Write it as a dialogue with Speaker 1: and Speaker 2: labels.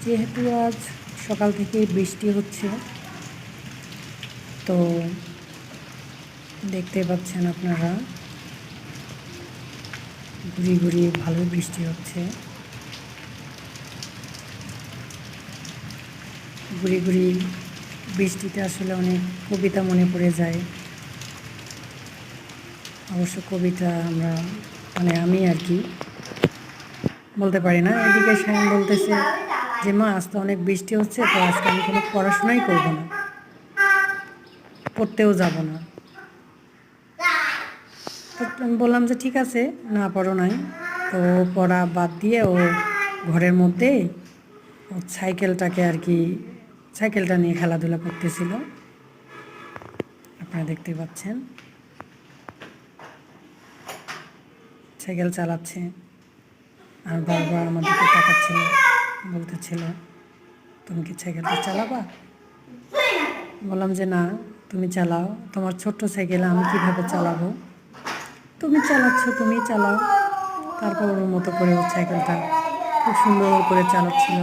Speaker 1: যেহেতু আজ সকাল থেকে বৃষ্টি হচ্ছে, তো দেখতে পাচ্ছেন আপনারা ঘুরিয়ে ঘুরিয়ে ভালোই বৃষ্টি হচ্ছে। ঘুরিয়ে ঘুরিয়ে বৃষ্টিতে আসলে অনেক কবিতা মনে পড়ে যায়। অবশ্য কবিতা আমি আর কি বলতে পারি না। এদিকে শায়ন বলতেছে যে মা আজ তো অনেক বৃষ্টি হচ্ছে, তো আজকে আমি কোনো পড়াশোনাই করব না, পড়তেও যাব না। তো আমি বললাম যে ঠিক আছে, না পড়ো নাই। তো পড়া বাদ দিয়ে ও ঘরের মধ্যে ও সাইকেলটাকে আর কি সাইকেলটা নিয়ে খেলাধুলা করতেছিল, আপনারা দেখতে পাচ্ছেন। সাইকেল চালাচ্ছে আর বারবার আমার দিকে তাকাচ্ছিল, বলতেছিল তুমি কি সাইকেলটা চালাবা? বললাম যে না, তুমি চালাও, তোমার ছোট্ট সাইকেল আমি কীভাবে চালাবো, তুমি চালাচ্ছ, তুমি চালাও। তারপর ওর মতো করে ওর সাইকেলটা খুব সুন্দর করে চালাচ্ছিল।